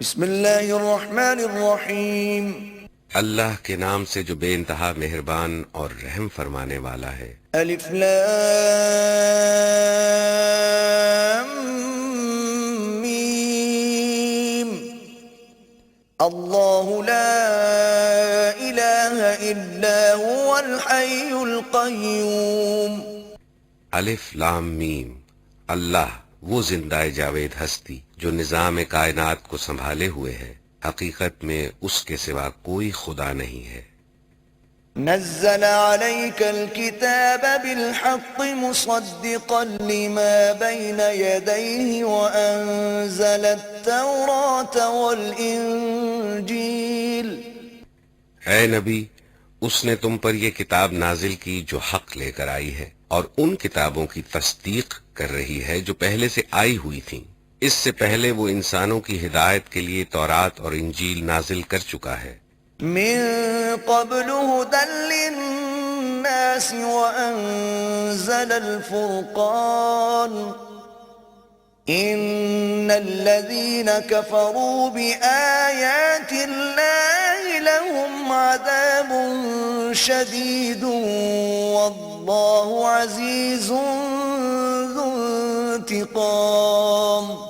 بسم اللہ الرحمن الرحیم۔ اللہ کے نام سے جو بے انتہا مہربان اور رحم فرمانے والا ہے۔ الف لام میم۔ اللہ لا الہ الا هو الحی القیوم۔ الف لام میم، اللہ وہ زندہ جاوید ہستی جو نظام کائنات کو سنبھالے ہوئے ہے، حقیقت میں اس کے سوا کوئی خدا نہیں ہے۔ نزل عليك الكتاب بالحق مصدقا لما بين يديه وأنزل التوراة والإنجيل۔ اے نبی، اس نے تم پر یہ کتاب نازل کی جو حق لے کر آئی ہے اور ان کتابوں کی تصدیق کر رہی ہے جو پہلے سے آئی ہوئی تھیں۔ اس سے پہلے وہ انسانوں کی ہدایت کے لیے تورات اور انجیل نازل کر چکا ہے۔ من قبل هدى للناس وأنزل الفرقان إن الذين كفروا بآيات الله لهم عذاب شديد والله عزيز ذو انتقام۔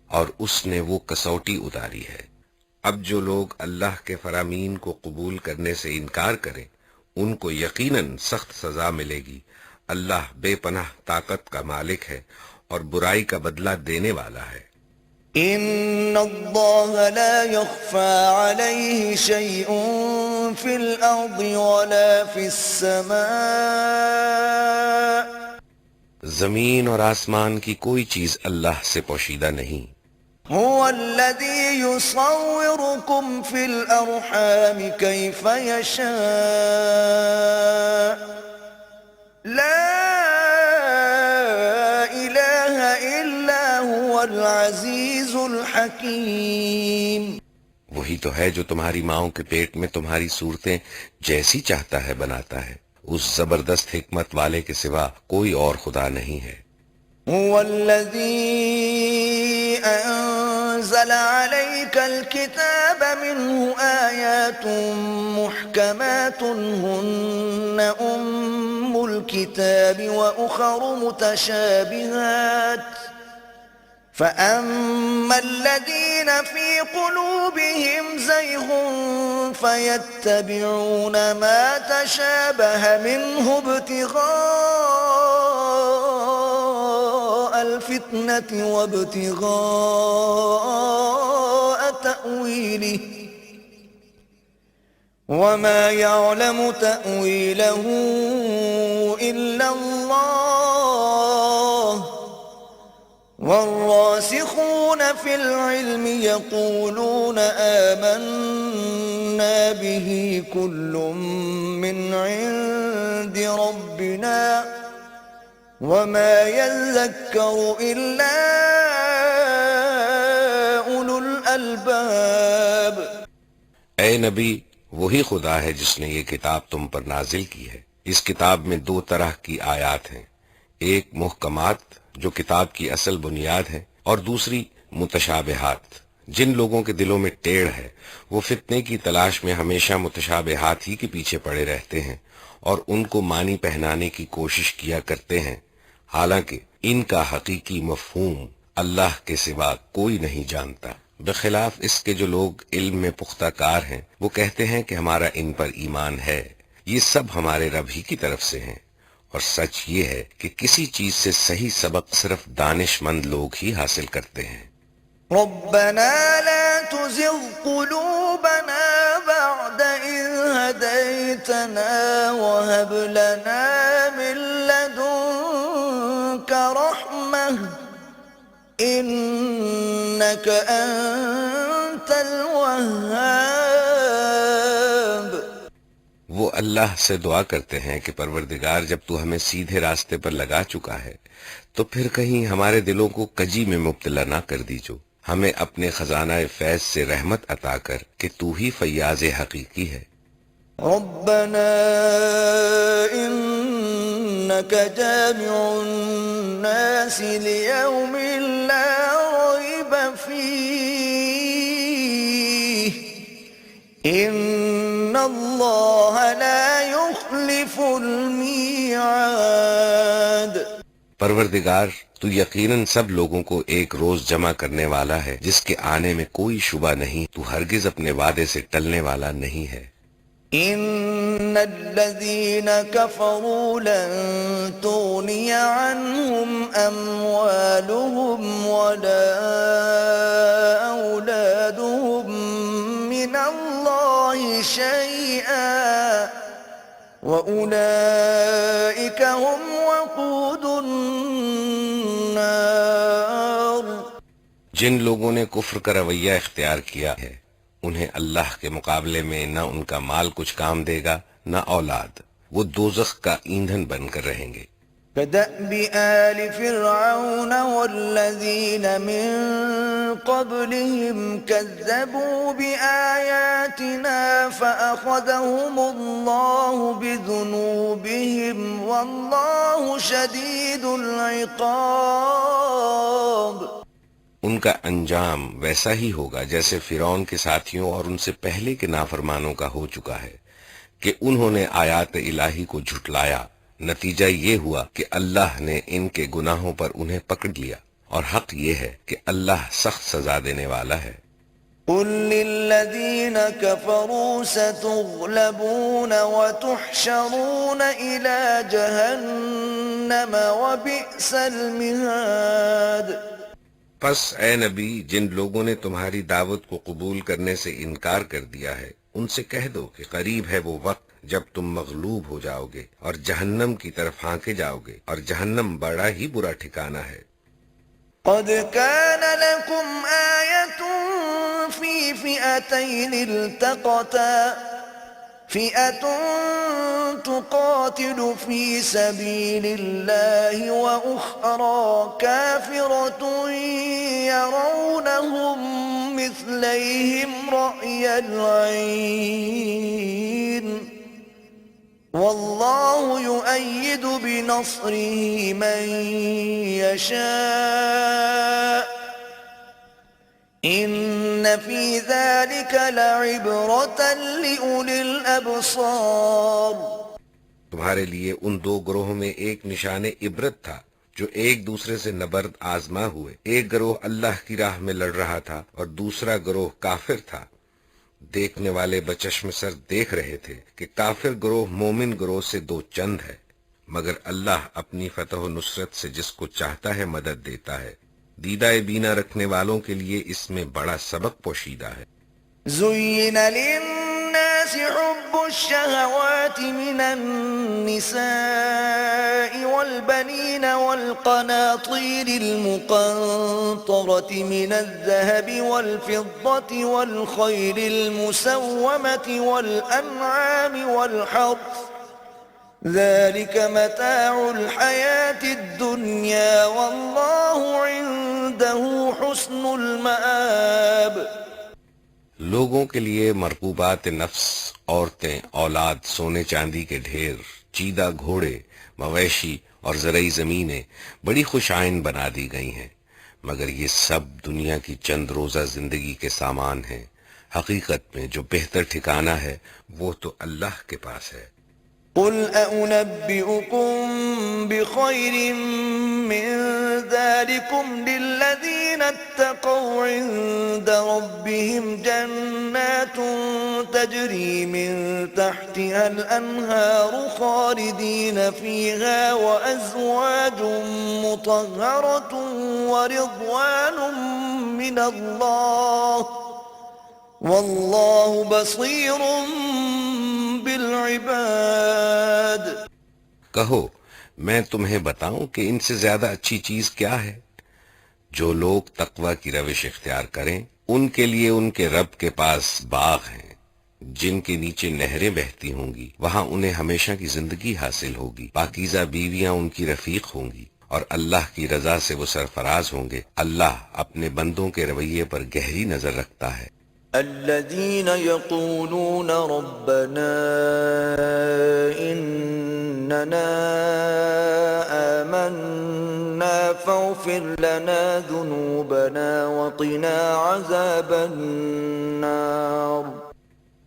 اور اس نے وہ کسوٹی اتاری ہے، اب جو لوگ اللہ کے فرامین کو قبول کرنے سے انکار کریں ان کو یقیناً سخت سزا ملے گی۔ اللہ بے پناہ طاقت کا مالک ہے اور برائی کا بدلہ دینے والا ہے۔ ان اللہ لا يخفى عليه شيء في الارض ولا في السماء۔ زمین اور آسمان کی کوئی چیز اللہ سے پوشیدہ نہیں۔ هو الذي يصوركم في الأرحام كيف يشاء لا إله إلا هو العزيز الحكيم۔ وہی تو ہے جو تمہاری ماؤں کے پیٹ میں تمہاری صورتیں جیسی چاہتا ہے بناتا ہے، اس زبردست حکمت والے کے سوا کوئی اور خدا نہیں ہے۔ هو الذي أنزل عليك الكتاب منه آيات محكمات هن أم الكتاب وأخر متشابهات فأما الذين في قلوبهم زيغ فيتبعون ما تشابه منه ابتغاء الفتنة وابتغاء تأويله وما يعلم تأويله إلا الله والراسخون في العلم يقولون آمنا به كل من عند ربنا وما يذكر إلا أولو الألباب۔ اے نبی، وہی خدا ہے جس نے یہ کتاب تم پر نازل کی ہے۔ اس کتاب میں دو طرح کی آیات ہیں، ایک محکمات جو کتاب کی اصل بنیاد ہے اور دوسری متشابہات۔ جن لوگوں کے دلوں میں ٹیڑھ ہے وہ فتنے کی تلاش میں ہمیشہ متشابہات ہی کے پیچھے پڑے رہتے ہیں اور ان کو معنی پہنانے کی کوشش کیا کرتے ہیں، حالانکہ ان کا حقیقی مفہوم اللہ کے سوا کوئی نہیں جانتا۔ بخلاف اس کے جو لوگ علم میں پختہ کار ہیں وہ کہتے ہیں کہ ہمارا ان پر ایمان ہے، یہ سب ہمارے رب ہی کی طرف سے ہیں، اور سچ یہ ہے کہ کسی چیز سے صحیح سبق صرف دانش مند لوگ ہی حاصل کرتے ہیں۔ ربنا لا تزغ قلوبنا بعد إذ هديتنا وهب لنا من لدنك رحمة إنك أنت الوهاب۔ وہ اللہ سے دعا کرتے ہیں کہ پروردگار جب تو ہمیں سیدھے راستے پر لگا چکا ہے تو پھر کہیں ہمارے دلوں کو کجی میں مبتلا نہ کر دیجو، ہمیں اپنے خزانہ فیض سے رحمت عطا کر کہ تو ہی فیاض حقیقی ہے۔ ربنا إنك جامع الناس ليوم لا ريب فيه إن الله لا يخلف الميعاد پروردگار تو یقیناً سب لوگوں کو ایک روز جمع کرنے والا ہے جس کے آنے میں کوئی شبہ نہیں، تو ہرگز اپنے وعدے سے ٹلنے والا نہیں ہے۔ إن الذين كفروا لن تغني عنهم أموالهم ولا أولادهم من الله شيئا وأولئك هم وقود النار۔ جن لوگوں نے کفر کا رویہ اختیار کیا ہے انہیں اللہ کے مقابلے میں نہ ان کا مال کچھ کام دے گا نہ اولاد، وہ دوزخ کا ایندھن بن کر رہیں گے۔ كدأب آل فرعون والذين من قبلهم كذبوا بآياتنا فأخذهم الله بذنوبهم والله شديد العقاب۔ ان کا انجام ویسا ہی ہوگا جیسے فرعون کے ساتھیوں اور ان سے پہلے کے نافرمانوں کا ہو چکا ہے کہ انہوں نے آیات الہی کو جھٹلایا، نتیجہ یہ ہوا کہ اللہ نے ان کے گناہوں پر انہیں پکڑ لیا، اور حق یہ ہے کہ اللہ سخت سزا دینے والا ہے۔ قل للذين كفروا ستغلبون وتحشرون إلى جهنم وبئس المهاد۔ پس اے نبی، جن لوگوں نے تمہاری دعوت کو قبول کرنے سے انکار کر دیا ہے ان سے کہہ دو کہ قریب ہے وہ وقت جب تم مغلوب ہو جاؤ گے اور جہنم کی طرف ہانکے جاؤ گے، اور جہنم بڑا ہی برا ٹھکانہ ہے۔ قد كان لكم آية في فئتين التقتا فئة تقاتل في سبيل الله وأخرى كافرة يرونهم مثليهم رأي العين والله يؤيد بنصره من يشاء إن في ذلك لعبرة لأولي الأبصار۔ تمہارے لیے ان دو گروہوں میں ایک نشان عبرت تھا جو ایک دوسرے سے نبرد آزما ہوئے، ایک گروہ اللہ کی راہ میں لڑ رہا تھا اور دوسرا گروہ کافر تھا۔ دیکھنے والے بچشم سر دیکھ رہے تھے کہ کافر گروہ مومن گروہ سے دو چند ہے، مگر اللہ اپنی فتح و نصرت سے جس کو چاہتا ہے مدد دیتا ہے۔ دیدہ بینا رکھنے والوں کے لیے اس میں بڑا سبق پوشیدہ ہے۔ زين للناس حب الشهوات من النساء والبنين والقناطير المقنطرة من الذهب والفضة والخيل المسومة والأنعام والحرث ذلك متاع الحياة الدنيا والله عنده حسن المآب۔ لوگوں کے لیے مرغوبات نفس، عورتیں، اولاد، سونے چاندی کے ڈھیر، چیدہ گھوڑے، مویشی اور زرعی زمینیں بڑی خوش آئند بنا دی گئی ہیں، مگر یہ سب دنیا کی چند روزہ زندگی کے سامان ہیں۔ حقیقت میں جو بہتر ٹھکانہ ہے وہ تو اللہ کے پاس ہے۔ قل أنبئكم بخير من ذلكم للذين اتقوا عند ربهم جنات تجري من تحتها الأنهار خالدين فيها وأزواج مطهرة ورضوان من الله والله بصير بالعباد۔ کہو میں تمہیں بتاؤں کہ ان سے زیادہ اچھی چیز کیا ہے؟ جو لوگ تقوی کی روش اختیار کریں ان کے لیے ان کے رب کے پاس باغ ہیں جن کے نیچے نہریں بہتی ہوں گی، وہاں انہیں ہمیشہ کی زندگی حاصل ہوگی، پاکیزہ بیویاں ان کی رفیق ہوں گی، اور اللہ کی رضا سے وہ سرفراز ہوں گے۔ اللہ اپنے بندوں کے رویے پر گہری نظر رکھتا ہے۔ الذين يقولون ربنا إننا آمنا فاغفر لنا ذنوبنا وقنا عذاب النار۔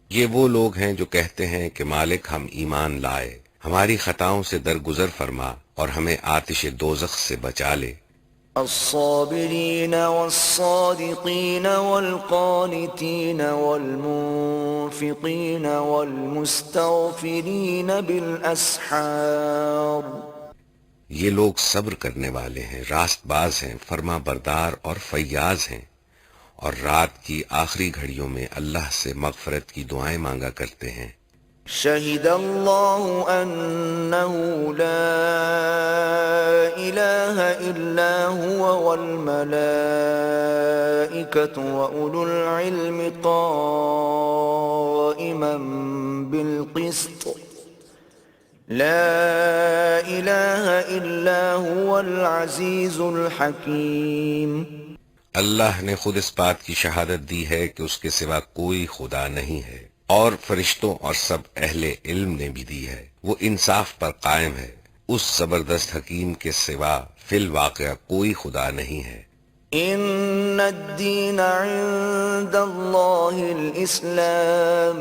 یہ وہ لوگ ہیں جو کہتے ہیں کہ مالک ہم ایمان لائے، ہماری خطاؤں سے درگزر فرما اور ہمیں آتش دوزخ سے بچا لے۔ الصابرين والصادقين والقانتين والمنفقين والمستغفرين بالأسحار۔ یہ لوگ صبر کرنے والے ہیں، راست باز ہیں، فرما بردار اور فیاض ہیں، اور رات کی آخری گھڑیوں میں اللہ سے مغفرت کی دعائیں مانگا کرتے ہیں۔ شہد اللہ انہ لا الہ الا هو والملائکۃ وأولو العلم قائما بالقسط لا الہ الا هو العزیز الحکیم۔ اللہ نے خود اس بات کی شہادت دی ہے کہ اس کے سوا کوئی خدا نہیں ہے، اور فرشتوں اور سب اہل علم نے بھی دی ہے، وہ انصاف پر قائم ہے، اس زبردست حکیم کے سوا فی الواقع کوئی خدا نہیں ہے۔ ان الدین عند اللہ الاسلام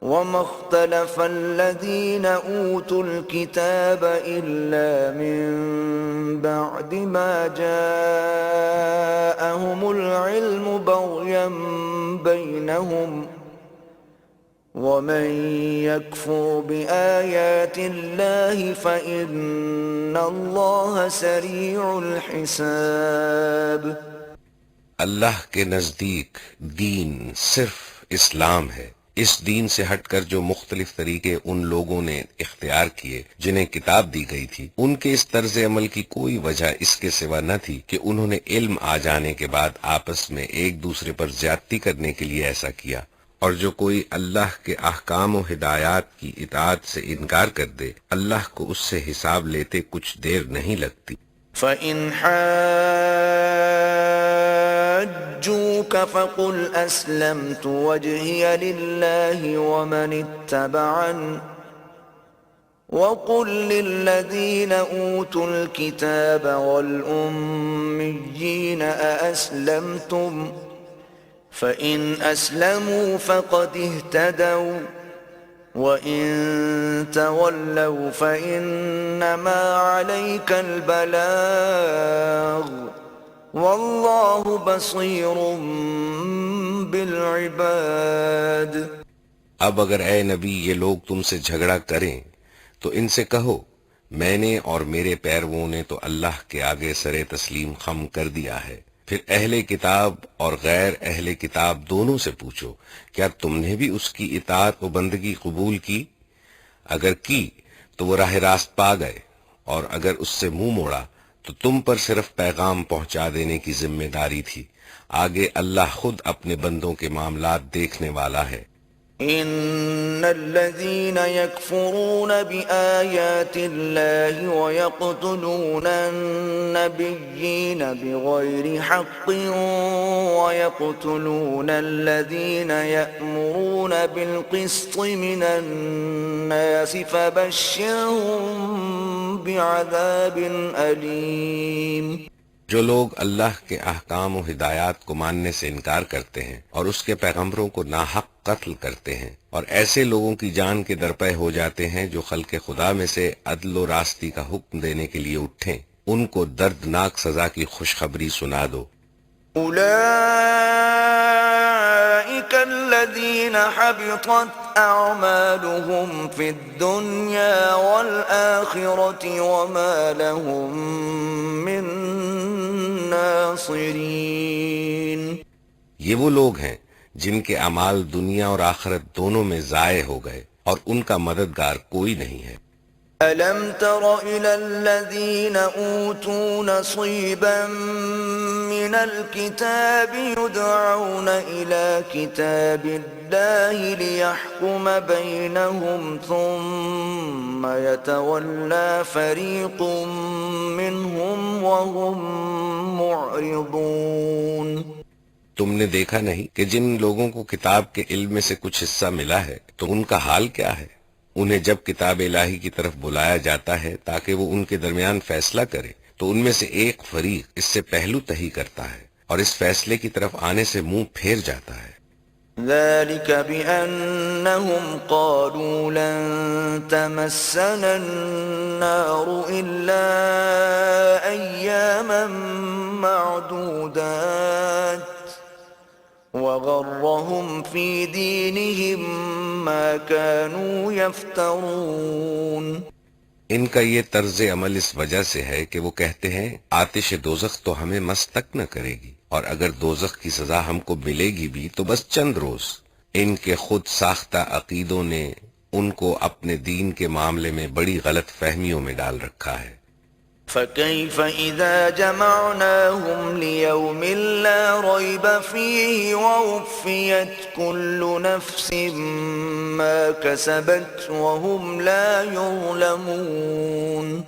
وما اختلف الذين اوتوا الكتاب الا من بعد ما جاءهم العلم بغيا بينهم ومن يكفر بآيات الله فإن الله سريع الحساب۔ اللہ کے نزدیک دین صرف اسلام ہے، اس دین سے ہٹ کر جو مختلف طریقے ان لوگوں نے اختیار کیے جنہیں کتاب دی گئی تھی، ان کے اس طرز عمل کی کوئی وجہ اس کے سوا نہ تھی کہ انہوں نے علم آ جانے کے بعد آپس میں ایک دوسرے پر زیادتی کرنے کے لیے ایسا کیا، اور جو کوئی اللہ کے احکام و ہدایات کی اطاعت سے انکار کر دے، اللہ کو اس سے حساب لیتے کچھ دیر نہیں لگتی۔ فَإِنْ حَاجُّوكَ فَقُلْ أَسْلَمْتُ وَجْهِيَ لِلَّهِ وَمَنِ اتَّبَعَنِ وَقُلْ لِلَّذِينَ أُوتُوا الْكِتَابَ وَالْأُمِّيِّينَ أَأَسْلَمْتُمْ فَإِنْ أَسْلَمُوا فَقَدِ اهْتَدَوْا وَإِن تَوَلَّوْا فَإِنَّمَا عَلَيْكَ الْبَلَاغُ وَاللَّهُ بَصِيرٌ بِالْعِبَادِ۔ اب اگر اے نبی یہ لوگ تم سے جھگڑا کریں تو ان سے کہو، میں نے اور میرے پیرووں نے تو اللہ کے آگے سر تسلیم خم کر دیا ہے، پھر اہل کتاب اور غیر اہل کتاب دونوں سے پوچھو، کیا تم نے بھی اس کی اطاعت و بندگی قبول کی؟ اگر کی تو وہ راہ راست پا گئے، اور اگر اس سے منہ موڑا تو تم پر صرف پیغام پہنچا دینے کی ذمہ داری تھی، آگے اللہ خود اپنے بندوں کے معاملات دیکھنے والا ہے۔ ان الذين يكفرون بآيات الله ويقتلون النبيين بغير حق ويقتلون الذين يأمرون بالقسط من الناس فبشرهم بعذاب أليم۔ جو لوگ اللہ کے احکام و ہدایات کو ماننے سے انکار کرتے ہیں اور اس کے پیغمبروں کو ناحق قتل کرتے ہیں، اور ایسے لوگوں کی جان کے درپے ہو جاتے ہیں جو خلق خدا میں سے عدل و راستی کا حکم دینے کے لیے اٹھیں، ان کو دردناک سزا کی خوشخبری سنا دو۔ اولئک الذین حبطت اعمالهم فی الدنیا والآخرة وما لهم من ناصرین۔ یہ وہ لوگ ہیں جن کے اعمال دنیا اور آخرت دونوں میں ضائع ہو گئے، اور ان کا مددگار کوئی نہیں ہے۔ أَلَمْ تَرَ إِلَى الَّذِينَ أُوتُوا نَصِيبًا مِّنَ الْكِتَابِ يُدْعَوْنَ إِلَى كِتَابِ اللَّهِ لِيَحْكُمَ بَيْنَهُمْ ثُمَّ يَتَوَلَّى فَرِيقٌ مِّنْهُمْ وَهُمْ مُعْرِضُونَ۔ تم نے دیکھا نہیں کہ جن لوگوں کو کتاب کے علم میں سے کچھ حصہ ملا ہے تو ان کا حال کیا ہے؟ انہیں جب کتاب الہی کی طرف بلایا جاتا ہے تاکہ وہ ان کے درمیان فیصلہ کرے تو ان میں سے ایک فریق اس سے پہلو تہی کرتا ہے اور اس فیصلے کی طرف آنے سے منہ پھیر جاتا ہے۔ ذلك بأنهم قالوا لن تمسنا النار إلا أياما معدودات وغرهم في دينهم ما كانوا يفترون. ان کا یہ طرز عمل اس وجہ سے ہے کہ وہ کہتے ہیں آتش دوزخ تو ہمیں مس تک نہ کرے گی، اور اگر دوزخ کی سزا ہم کو ملے گی بھی تو بس چند روز. ان کے خود ساختہ عقیدوں نے ان کو اپنے دین کے معاملے میں بڑی غلط فہمیوں میں ڈال رکھا ہے. فكيف إذا جمعناهم ليوم لا ريب فيه ووفيت كل نفس ما كسبت وهم لا يظلمون.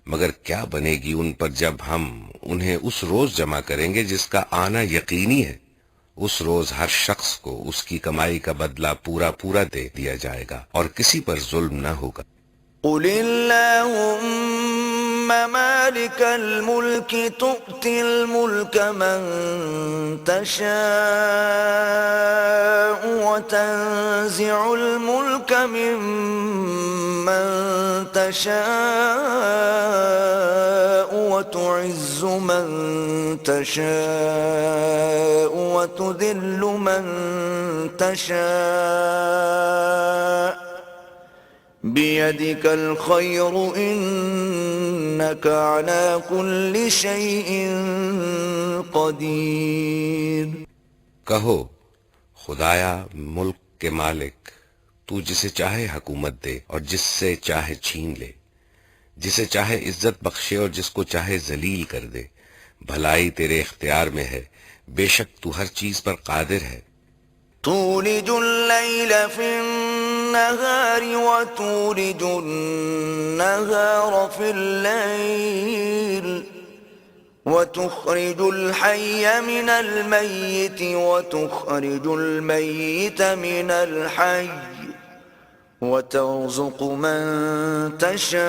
مگر کیا بنے گی ان پر جب ہم انہیں اس روز جمع کریں گے جس کا آنا یقینی ہے. اس روز ہر شخص کو اس کی کمائی کا بدلہ پورا پورا دے دیا جائے گا اور کسی پر ظلم نہ ہوگا. قل اللهم مالك الملك تؤتي الملك من تشاء وتنزع الملك ممن تشاء وتعز من تشاء وتذل من تشاء بيدك الخير إنك على كل شيء قدير. کہو خدایا ملک کے مالک، تو جسے چاہے حکومت دے اور جس سے چاہے چھین لے، جسے چاہے عزت بخشے اور جس کو چاہے ذلیل کر دے. بھلائی تیرے اختیار میں ہے، بے شک تو ہر چیز پر قادر ہے. تولج الليل في النهار وتولج النهار في الليل وتخرج الحي من الميت وتخرج الميت من الحي وترزق من تشاء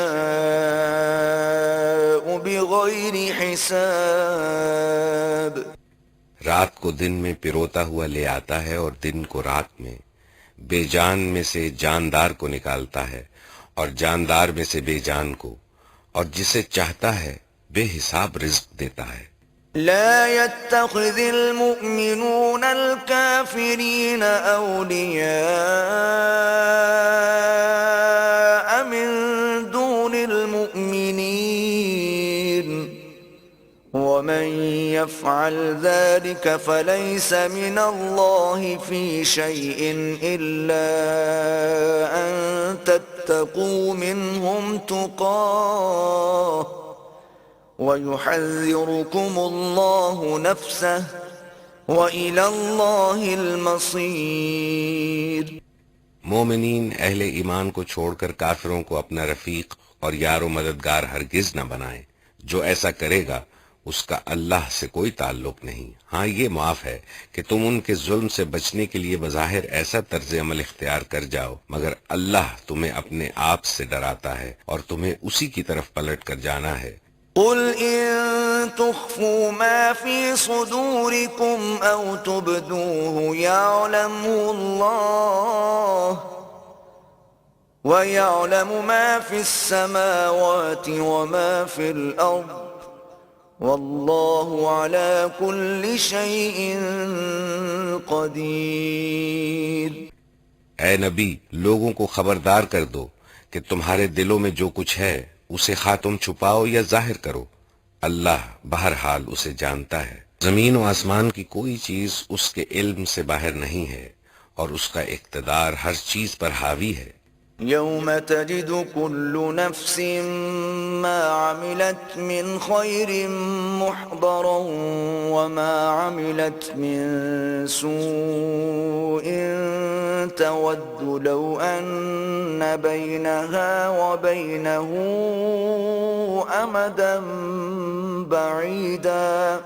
بغير حساب. رات کو دن میں پروتا ہوا لے آتا ہے اور دن کو رات میں، بے جان میں سے جاندار کو نکالتا ہے اور جاندار میں سے بے جان کو، اور جسے چاہتا ہے بے حساب رزق دیتا ہے. لا يتخذ المؤمنون الكافرين أولياء من دون المؤمنين ومن يفعل ذلك فليس من الله في شيء إلا أن تتقوا منهم تقاه ويحذركم الله نفسه وإلى الله المصير. مومنین اہل ایمان کو چھوڑ کر کافروں کو اپنا رفیق اور یار و مددگار ہرگز نہ بنائیں. جو ایسا کرے گا اس کا اللہ سے کوئی تعلق نہیں. ہاں یہ معاف ہے کہ تم ان کے ظلم سے بچنے کے لیے بظاہر ایسا طرز عمل اختیار کر جاؤ، مگر اللہ تمہیں اپنے آپ سے ڈراتا ہے اور تمہیں اسی کی طرف پلٹ کر جانا ہے. قل إن تخفوا ما في صدوركم أو تبدوه يعلمه الله ويعلم ما في السماوات وما في الأرض والله على كل شيء قدير. اے نبی، لوگوں کو خبردار کر دو کہ تمہارے دلوں میں جو کچھ ہے اسے خواہ تم چھپاؤ یا ظاہر کرو، اللہ بہرحال اسے جانتا ہے. زمین و آسمان کی کوئی چیز اس کے علم سے باہر نہیں ہے اور اس کا اقتدار ہر چیز پر حاوی ہے. يوم تجد كل نفس ما عملت من خير محضرا وما عملت من سوء تود لو أن بينها وبينه أمدا بعيدا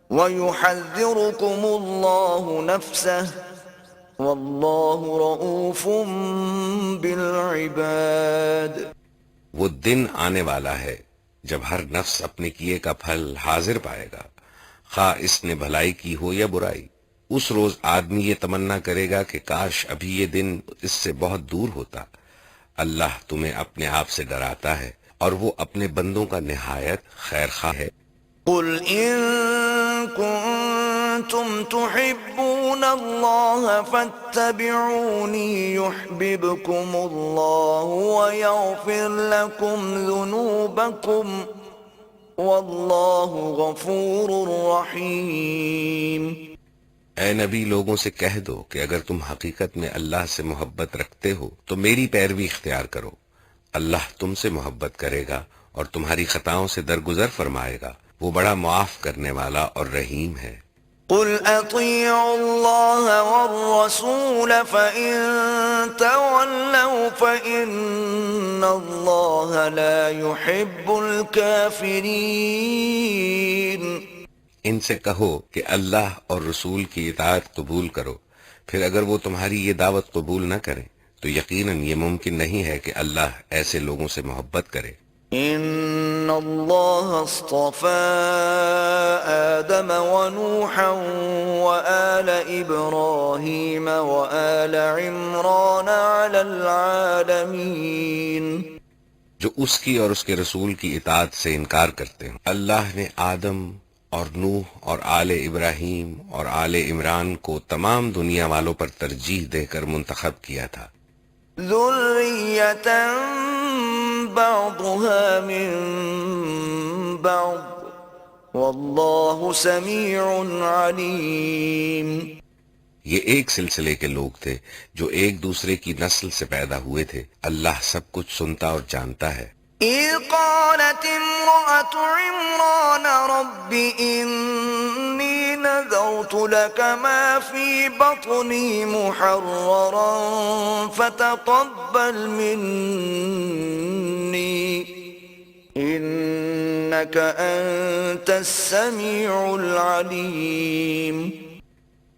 ويحذركم الله نفسه واللہ رؤوف بالعباد. وہ دن آنے والا ہے جب ہر نفس اپنے کیے کا پھل حاضر پائے گا، خواہ اس نے بھلائی کی ہو یا برائی. اس روز آدمی یہ تمنا کرے گا کہ کاش ابھی یہ دن اس سے بہت دور ہوتا۔ اللہ تمہیں اپنے آپ سے ڈراتا ہے اور وہ اپنے بندوں کا نہایت خیر خواہ ہے۔ قل إن كنتم تحبون الله فاتبعوني يحببكم الله ويغفر لكم ذنوبكم والله غفور رحيم۔ اے نبی لوگوں سے کہہ دو کہ اگر تم حقیقت میں اللہ سے محبت رکھتے ہو تو میری پیروی اختیار کرو، اللہ تم سے محبت کرے گا اور تمہاری خطاؤں سے درگزر فرمائے گا، وہ بڑا معاف کرنے والا اور رحیم ہے۔ قل اطیعوا اللہ والرسول فإن تولوا فإن اللہ لا يحب الكافرین۔ ان سے کہو کہ اللہ اور رسول کی اطاعت قبول کرو، پھر اگر وہ تمہاری یہ دعوت قبول نہ کریں تو یقیناً یہ ممکن نہیں ہے کہ اللہ ایسے لوگوں سے محبت کرے۔ ان اللہ اصطفى آدم ونوحا وآل ابراہیم وآل عمران علی العالمین۔ جو اس کی اور اس کے رسول کی اطاعت سے انکار کرتے ہیں، اللہ نے آدم اور نوح اور آل ابراہیم اور آل عمران کو تمام دنیا والوں پر ترجیح دے کر منتخب کیا تھا۔ ذریۃ بعضها من بعض واللہ سمیع علیم۔ یہ ایک سلسلے کے لوگ تھے جو ایک دوسرے کی نسل سے پیدا ہوئے تھے، اللہ سب کچھ سنتا اور جانتا ہے۔ إذ قالت امرأة عمران رب إني نذرت لك ما في بطني محررا فتقبل مني إنك أنت السميع العليم۔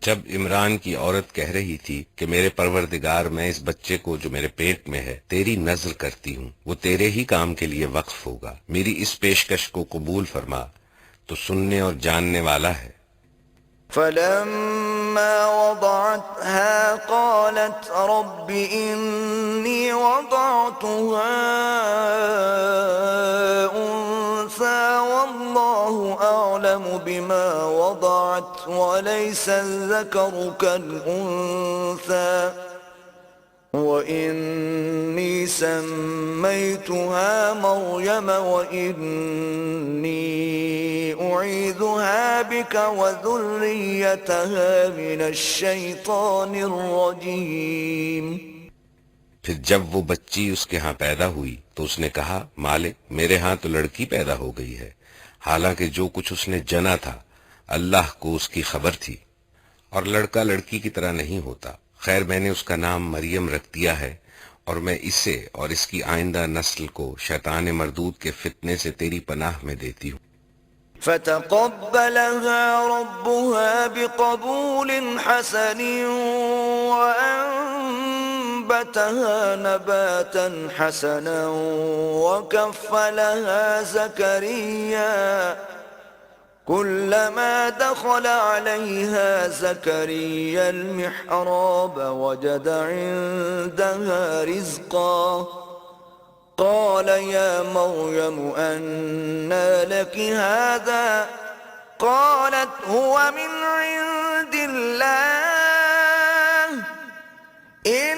جب عمران کی عورت کہہ رہی تھی کہ میرے پروردگار میں اس بچے کو جو میرے پیٹ میں ہے تیری نذر کرتی ہوں، وہ تیرے ہی کام کے لیے وقف ہوگا، میری اس پیشکش کو قبول فرما، تو سننے اور جاننے والا ہے۔ فلما وضعتها قالت رب إني وضعتها أنثى والله أعلم بما وضعت وليس الذكر كالأنثى وإني سميتها مريم وإني أعيذها بك وذريتها من الشيطان الرجيم۔ پھر جب وہ بچی اس کے ہاں پیدا ہوئی تو اس نے کہا مالک میرے ہاں تو لڑکی پیدا ہو گئی ہے، حالانکہ جو کچھ اس نے جنا تھا اللہ کو اس کی خبر تھی، اور لڑکا لڑکی کی طرح نہیں ہوتا۔ خیر میں نے اس کا نام مریم رکھ دیا ہے، اور میں اسے اور اس کی آئندہ نسل کو شیطان مردود کے فتنے سے تیری پناہ میں دیتی ہوں۔ فتقبلها ربها بقبول حسن وأنبتها نباتا حسنا وكفلها زكريا كلما دخل عليها زكريا المحراب وجد عندها رزقا قال يا مريم أنى لك هذا قالت هو من عند الله إن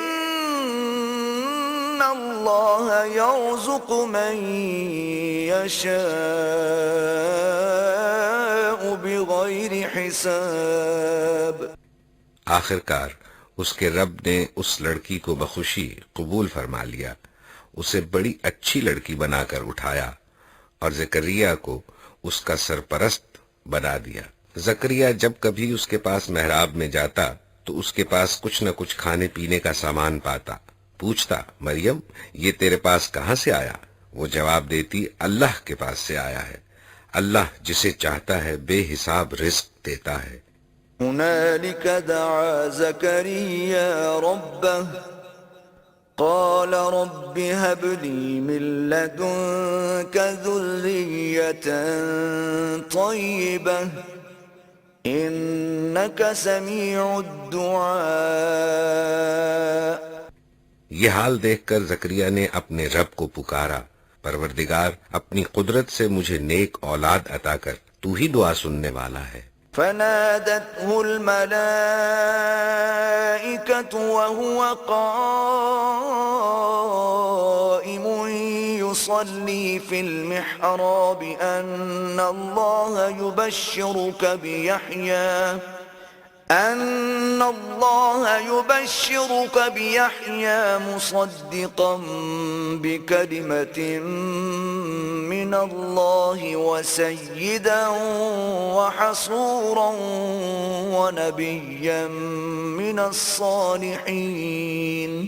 الله يرزق من يشاء بغير حساب۔ آخرکار اس کے رب نے اس لڑکی کو بخوشی قبول فرما لیا، اسے بڑی اچھی لڑکی بنا کر اٹھایا اور زکریا کو اس کا سرپرست بنا دیا۔ زکریا جب کبھی اس کے پاس محراب میں جاتا تو اس کے پاس کچھ نہ کچھ کھانے پینے کا سامان پاتا، پوچھتا مریم یہ تیرے پاس کہاں سے آیا؟ وہ جواب دیتی اللہ کے پاس سے آیا ہے، اللہ جسے چاہتا ہے بے حساب رزق دیتا ہے۔ هنالك دعا زكريا ربه قال رب هب لي من لدنك ذرية طيبة إنك سميع الدعاء. یہ حال دیکھ کر زکریا نے اپنے رب کو پکارا، پروردگار اپنی قدرت سے مجھے نیک اولاد عطا کر، تو ہی دعا سننے والا ہے۔ فنادته الملائكة وهو قائم يصلي في المحراب أن الله يبشرك بيحيى مصدقا بكلمة من الله وسيدا وحصورا ونبيا من الصالحين.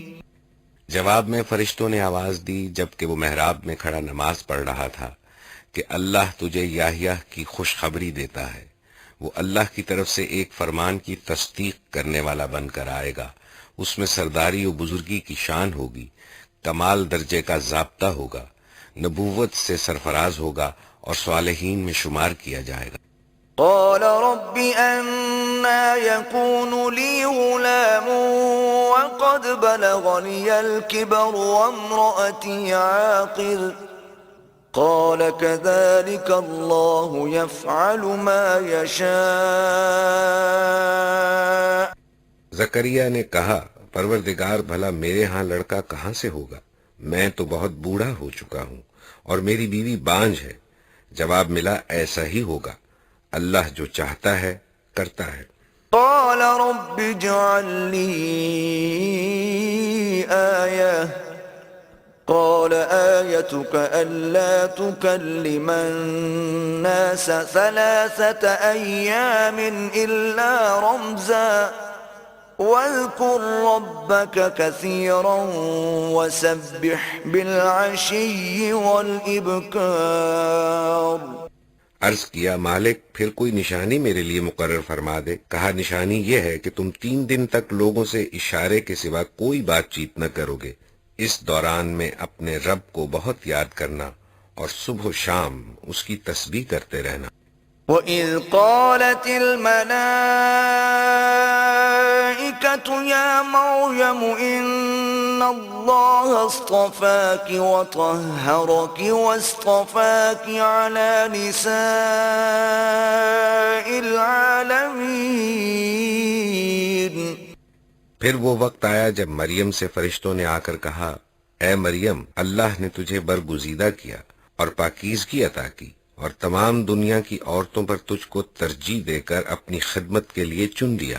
جواب میں فرشتوں نے آواز دی جبکہ وہ محراب میں کھڑا نماز پڑھ رہا تھا کہ اللہ تجھے یحییٰ کی خوشخبری دیتا ہے، وہ اللہ کی طرف سے ایک فرمان کی تصدیق کرنے والا بن کر آئے گا، اس میں سرداری و بزرگی کی شان ہوگی، کمال درجے کا ضابطہ ہوگا، نبوت سے سرفراز ہوگا اور صالحین میں شمار کیا جائے گا۔ قال رب أنا يكون لي غلام وقد بلغني الكبر وامرأتي عاقر قال كذلك الله يفعل ما يشاء. زکریا نے کہا پروردگار بھلا میرے ہاں لڑکا کہاں سے ہوگا، میں تو بہت بوڑھا ہو چکا ہوں اور میری بیوی بانجھ ہے۔ جواب ملا ایسا ہی ہوگا، اللہ جو چاہتا ہے کرتا ہے۔ قال رب اجعل لي آية قال آيتك ألا تكلم الناس 3 أيام إلا رمزا واذكر ربك كثيرا وسبح بالعشي والإبكار. عرض کیا مالک پھر کوئی نشانی میرے لیے مقرر فرما دے۔ کہا نشانی یہ ہے کہ تم 3 دن تک لوگوں سے اشارے کے سوا کوئی بات چیت نہ کرو گے، اس دوران میں اپنے رب کو بہت یاد کرنا اور صبح و شام اس کی تسبیح کرتے رہنا۔ وَإِذْ قَالَتِ الْمَلَائِكَةُ يَا مَرْيَمُ إِنَّ اللَّهَ اصْطَفَاكِ وَطَهَّرَكِ وَاصْطَفَاكِ عَلَى نِسَاءِ الْعَالَمِينَ. پھر وہ وقت آیا جب مریم سے فرشتوں نے آ کر کہا اے مریم اللہ نے تجھے برگزیدہ کیا اور پاکیزگی عطا کی اور تمام دنیا کی عورتوں پر تجھ کو ترجیح دے کر اپنی خدمت کے لیے چن لیا۔